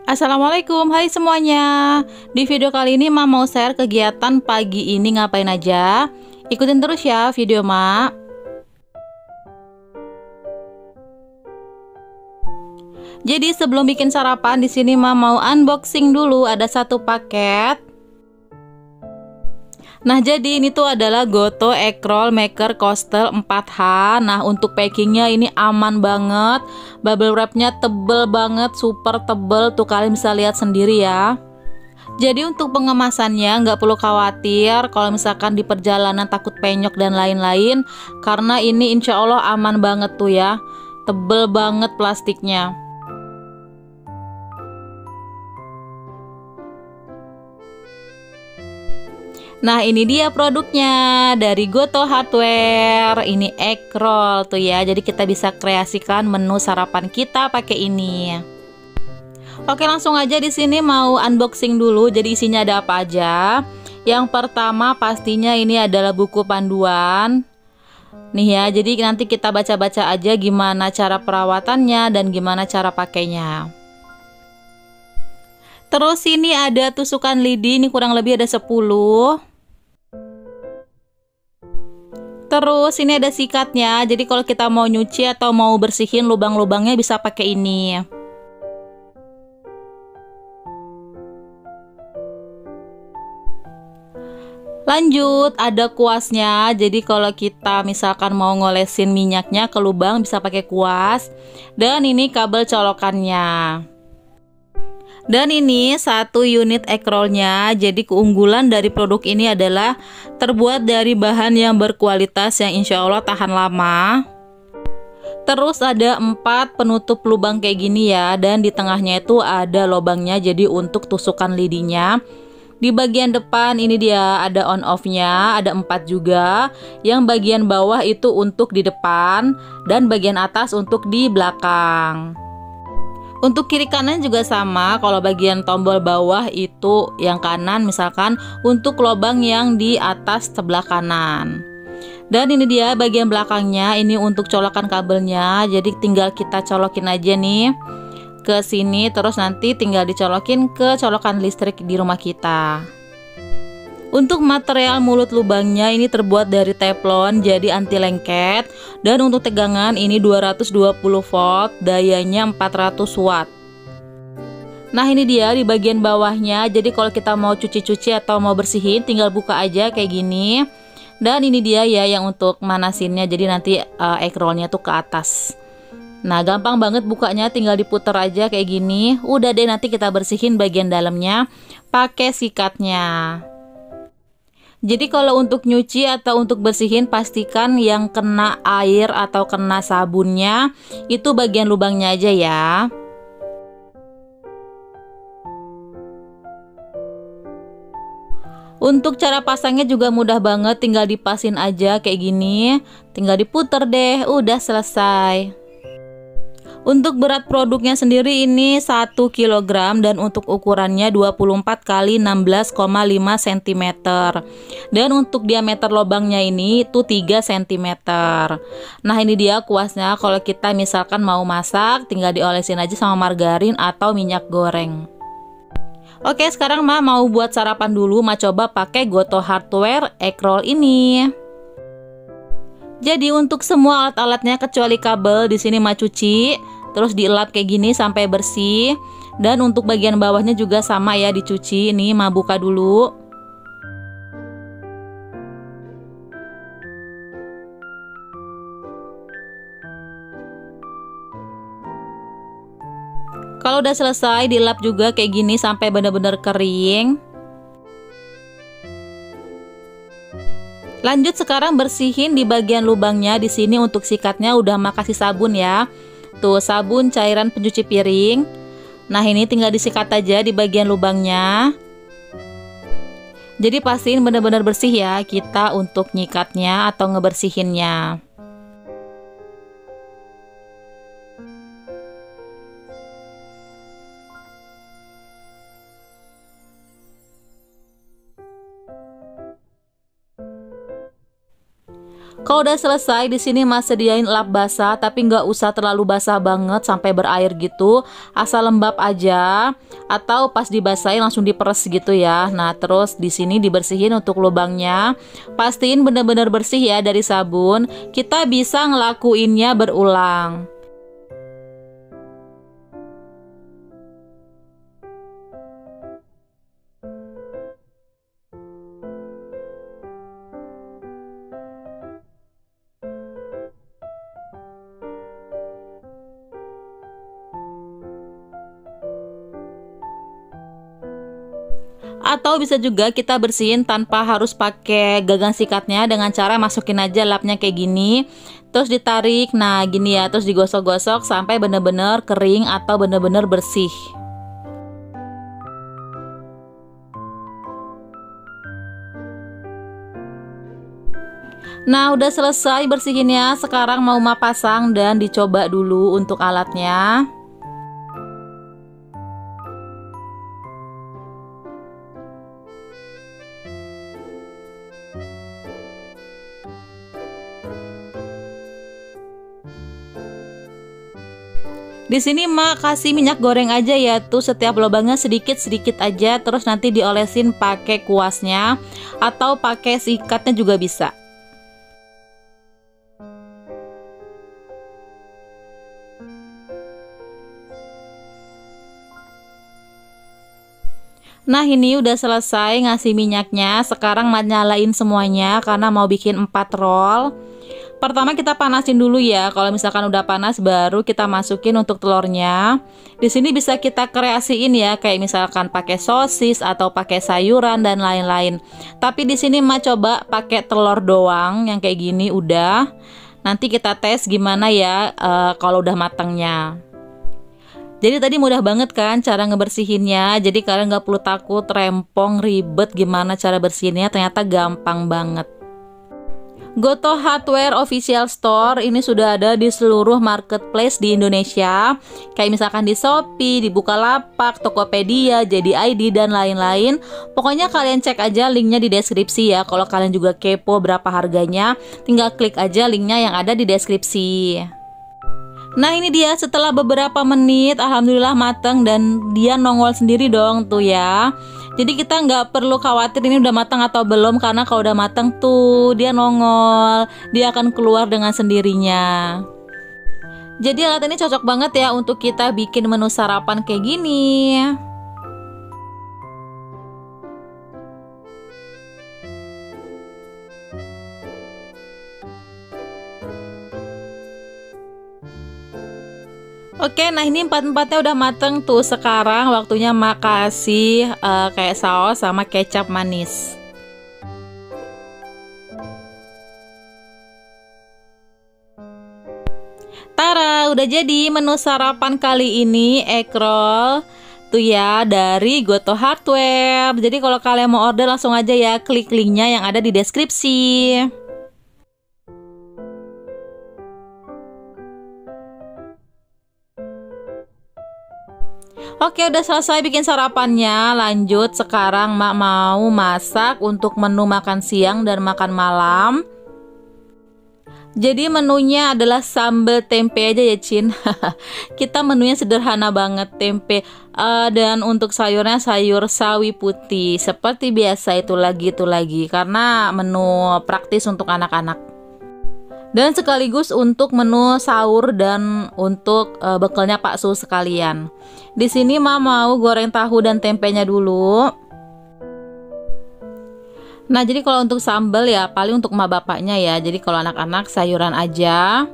Assalamualaikum, hai semuanya. Di video kali ini Ma mau share kegiatan pagi ini ngapain aja. Ikutin terus ya video Ma. Jadi sebelum bikin sarapan di sini Ma mau unboxing dulu, ada satu paket. Nah, jadi ini tuh adalah Goto Egg Roll Maker Coaster 4H. Nah, untuk packingnya ini aman banget. Bubble wrapnya tebel banget, super tebel. Tuh kalian bisa lihat sendiri ya. Jadi untuk pengemasannya nggak perlu khawatir kalau misalkan di perjalanan takut penyok dan lain-lain. Karena ini insya Allah aman banget tuh ya. Tebel banget plastiknya. Nah, ini dia produknya dari Goto Hardware. Ini egg roll tuh ya. Jadi kita bisa kreasikan menu sarapan kita pakai ini. Oke, langsung aja di sini mau unboxing dulu. Jadi isinya ada apa aja? Yang pertama pastinya ini adalah buku panduan. Nih ya, jadi nanti kita baca-baca aja gimana cara perawatannya dan gimana cara pakainya. Terus ini ada tusukan lidi, ini kurang lebih ada 10. Terus ini ada sikatnya, jadi kalau kita mau nyuci atau mau bersihin lubang-lubangnya bisa pakai ini. Lanjut, ada kuasnya, jadi kalau kita misalkan mau ngolesin minyaknya ke lubang bisa pakai kuas. Dan ini kabel colokannya. Dan ini satu unit egg rollnya. Jadi keunggulan dari produk ini adalah terbuat dari bahan yang berkualitas yang insya Allah tahan lama. Terus ada 4 penutup lubang kayak gini ya. Dan di tengahnya itu ada lubangnya, jadi untuk tusukan lidinya. Di bagian depan ini dia ada on off-nya, ada 4 juga. Yang bagian bawah itu untuk di depan dan bagian atas untuk di belakang. Untuk kiri kanan juga sama, kalau bagian tombol bawah itu yang kanan misalkan untuk lubang yang di atas sebelah kanan. Dan ini dia bagian belakangnya, ini untuk colokan kabelnya. Jadi tinggal kita colokin aja nih ke sini, terus nanti tinggal dicolokin ke colokan listrik di rumah kita. Untuk material mulut lubangnya ini terbuat dari teflon, jadi anti lengket. Dan untuk tegangan ini 220 volt, dayanya 400 watt. Nah, ini dia di bagian bawahnya. Jadi kalau kita mau cuci-cuci atau mau bersihin tinggal buka aja kayak gini. Dan ini dia ya yang untuk manasinnya, jadi nanti egg rollnya tuh ke atas. Nah, gampang banget bukanya, tinggal diputer aja kayak gini. Udah deh, nanti kita bersihin bagian dalamnya pakai sikatnya. Jadi kalau untuk nyuci atau untuk bersihin pastikan yang kena air atau kena sabunnya itu bagian lubangnya aja ya. Untuk cara pasangnya juga mudah banget, tinggal dipasin aja kayak gini. Tinggal diputer deh, udah selesai. Untuk berat produknya sendiri ini 1 kg dan untuk ukurannya 24 x 16,5 cm. Dan untuk diameter lubangnya ini itu 3 cm. Nah, ini dia kuasnya. Kalau kita misalkan mau masak tinggal diolesin aja sama margarin atau minyak goreng. Oke, sekarang Ma mau buat sarapan dulu. Ma coba pakai Goto Hardware egg roll ini. Jadi untuk semua alat-alatnya kecuali kabel di sini Ma cuci, terus dielap kayak gini sampai bersih. Dan untuk bagian bawahnya juga sama ya, dicuci. Ini Ma buka dulu. Kalau udah selesai dilap juga kayak gini sampai benar-benar kering. Lanjut sekarang bersihin di bagian lubangnya. Di sini untuk sikatnya udah Ma kasih sabun ya. Tuh, sabun cairan pencuci piring. Nah, ini tinggal disikat aja di bagian lubangnya. Jadi pastiin benar-benar bersih ya kita untuk nyikatnya atau ngebersihinnya. Kalau udah selesai, di sini Mas sediain lap basah, tapi nggak usah terlalu basah banget sampai berair gitu, asal lembab aja. Atau pas dibasahin langsung diperes gitu ya. Nah, terus di sini dibersihin untuk lubangnya. Pastiin bener-bener bersih ya dari sabun. Kita bisa ngelakuinnya berulang. Atau bisa juga kita bersihin tanpa harus pakai gagang sikatnya, dengan cara masukin aja lapnya kayak gini, terus ditarik, nah gini ya, terus digosok-gosok sampai bener-bener kering atau bener-bener bersih. Nah, udah selesai bersihinnya, sekarang mau Ma pasang dan dicoba dulu untuk alatnya. Di sini Mak kasih minyak goreng aja ya, tuh setiap lubangnya sedikit-sedikit aja, terus nanti diolesin pakai kuasnya atau pakai sikatnya juga bisa. Nah, ini udah selesai ngasih minyaknya. Sekarang Mak nyalain semuanya karena mau bikin 4 roll. Pertama kita panasin dulu ya. Kalau misalkan udah panas baru kita masukin untuk telurnya. Di sini bisa kita kreasiin ya, kayak misalkan pakai sosis atau pakai sayuran dan lain-lain. Tapi di sini Mak coba pakai telur doang yang kayak gini udah. Nanti kita tes gimana ya kalau udah matangnya. Jadi tadi mudah banget kan cara ngebersihinnya. Jadi kalian nggak perlu takut rempong ribet gimana cara bersihinnya, ternyata gampang banget. Gotoh Hardware Official Store ini sudah ada di seluruh marketplace di Indonesia. Kayak misalkan di Shopee, di Bukalapak, Tokopedia, JD.id dan lain-lain. Pokoknya kalian cek aja linknya di deskripsi ya. Kalau kalian juga kepo berapa harganya, tinggal klik aja linknya yang ada di deskripsi. Nah, ini dia setelah beberapa menit, alhamdulillah matang dan dia nongol sendiri dong tuh ya. Jadi kita nggak perlu khawatir ini udah matang atau belum, karena kalau udah matang tuh dia nongol, dia akan keluar dengan sendirinya. Jadi alat ini cocok banget ya untuk kita bikin menu sarapan kayak gini. Oke, nah ini empat-empatnya udah mateng tuh. Sekarang waktunya Mak kasih kayak saus sama kecap manis. Tara, udah jadi menu sarapan kali ini, egg roll tuh ya dari Gotoh Hardware. Jadi kalau kalian mau order langsung aja ya, klik linknya yang ada di deskripsi. Oke, udah selesai bikin sarapannya. Lanjut, sekarang Mak mau masak untuk menu makan siang dan makan malam. Jadi menunya adalah sambal tempe aja ya Cin. Kita menunya sederhana banget, tempe. Dan untuk sayurnya sayur sawi putih. Seperti biasa itu lagi. Karena menu praktis untuk anak-anak. Dan sekaligus untuk menu sahur dan untuk bekalnya Pak Su sekalian. Di sini Ma mau goreng tahu dan tempenya dulu. Nah, jadi kalau untuk sambal ya paling untuk emak bapaknya ya. Jadi kalau anak-anak sayuran aja.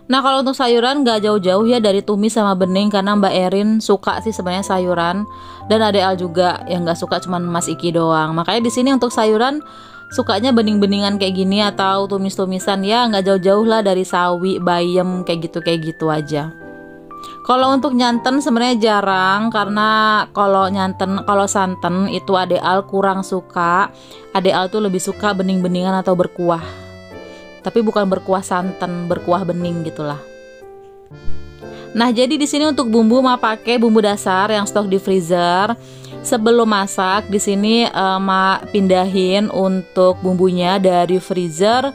Nah, kalau untuk sayuran nggak jauh-jauh ya dari tumis sama bening, karena Mbak Erin suka sih sebenarnya sayuran, dan Ade Al juga yang nggak suka, cuman Mas Iki doang. Makanya di sini untuk sayuran sukanya bening-beningan kayak gini atau tumis-tumisan ya, nggak jauh-jauh lah dari sawi, bayam kayak gitu aja. Kalau untuk nyanten sebenarnya jarang, karena kalau santen itu Ade Al kurang suka. Ade Al tuh lebih suka bening-beningan atau berkuah. Tapi bukan berkuah santan, berkuah bening gitulah. Nah, jadi di sini untuk bumbu Ma pakai bumbu dasar yang stok di freezer. Sebelum masak di sini Ma pindahin untuk bumbunya dari freezer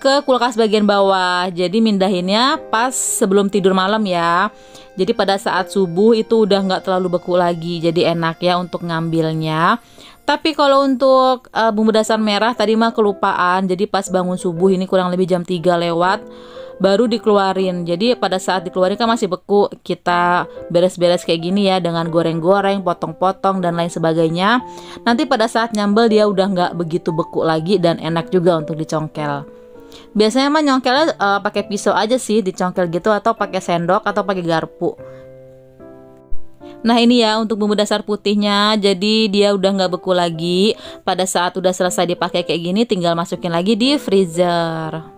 ke kulkas bagian bawah. Jadi mindahinnya pas sebelum tidur malam ya. Jadi pada saat subuh itu udah nggak terlalu beku lagi. Jadi enak ya untuk ngambilnya. Tapi kalau untuk bumbu dasar merah tadi mah kelupaan. Jadi pas bangun subuh ini kurang lebih jam 3 lewat baru dikeluarin. Jadi pada saat dikeluarin kan masih beku. Kita beres-beres kayak gini ya dengan goreng-goreng, potong-potong dan lain sebagainya. Nanti pada saat nyambel dia udah nggak begitu beku lagi dan enak juga untuk dicongkel. Biasanya mah nyongkelnya pakai pisau aja sih dicongkel gitu atau pakai sendok atau pakai garpu. Nah ini ya untuk bumbu dasar putihnya, jadi dia udah nggak beku lagi. Pada saat udah selesai dipakai kayak gini tinggal masukin lagi di freezer.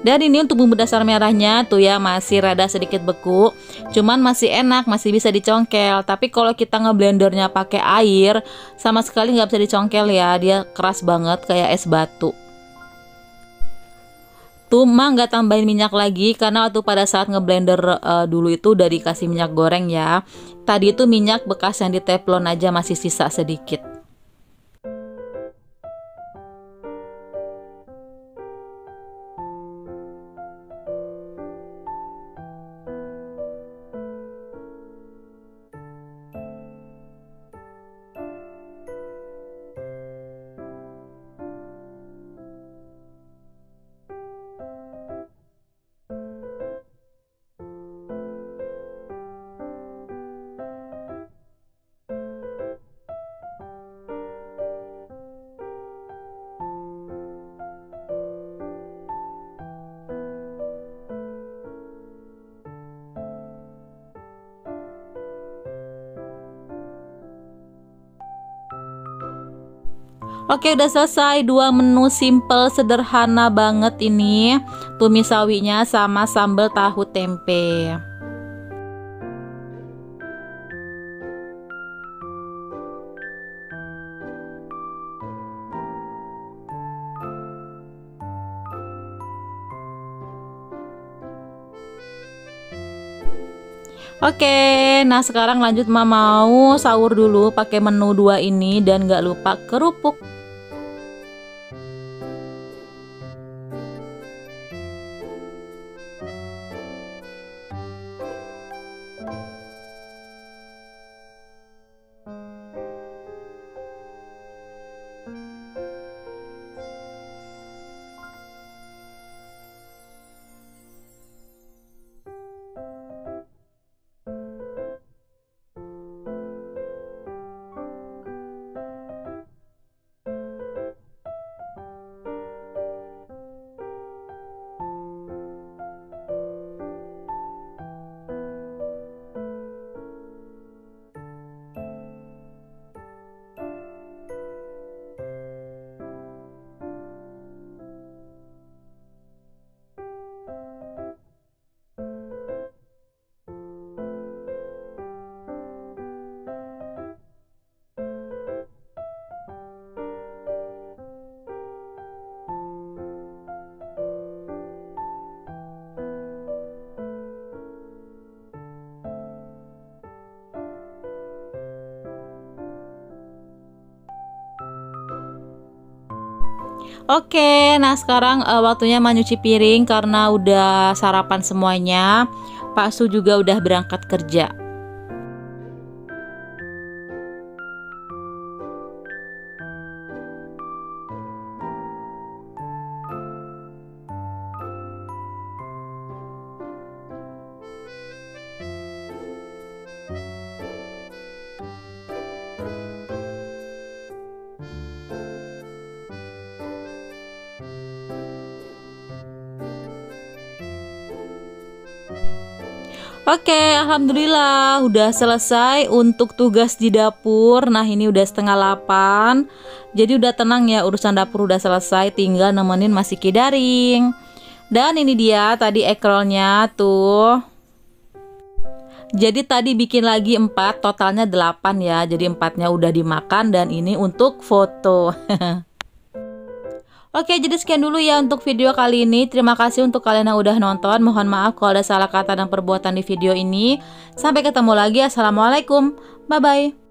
Dan ini untuk bumbu dasar merahnya tuh ya masih rada sedikit beku, cuman masih enak, masih bisa dicongkel. Tapi kalau kita ngeblendernya pakai air, sama sekali nggak bisa dicongkel ya, dia keras banget kayak es batu. Tuh mah nggak tambahin minyak lagi karena waktu pada saat ngeblender dulu itu udah dikasih minyak goreng ya. Tadi itu minyak bekas yang di teflon aja masih sisa sedikit. Oke udah selesai dua menu simple sederhana banget ini, tumis sawinya sama sambal tahu tempe. Oke, nah sekarang lanjut mau sahur dulu pakai menu dua ini dan gak lupa kerupuk. Oke, nah sekarang waktunya nyuci piring karena udah sarapan semuanya. Pak Su juga udah berangkat kerja. Oke, alhamdulillah udah selesai untuk tugas di dapur. Nah, ini udah setengah 8. Jadi udah tenang ya, urusan dapur udah selesai, tinggal nemenin Mas Kiki daring. Dan ini dia tadi ekrolnya tuh. Jadi tadi bikin lagi 4, totalnya 8 ya. Jadi 4-nya udah dimakan dan ini untuk foto. Oke, jadi sekian dulu ya untuk video kali ini. Terima kasih untuk kalian yang udah nonton. Mohon maaf kalau ada salah kata dan perbuatan di video ini. Sampai ketemu lagi. Assalamualaikum. Bye-bye.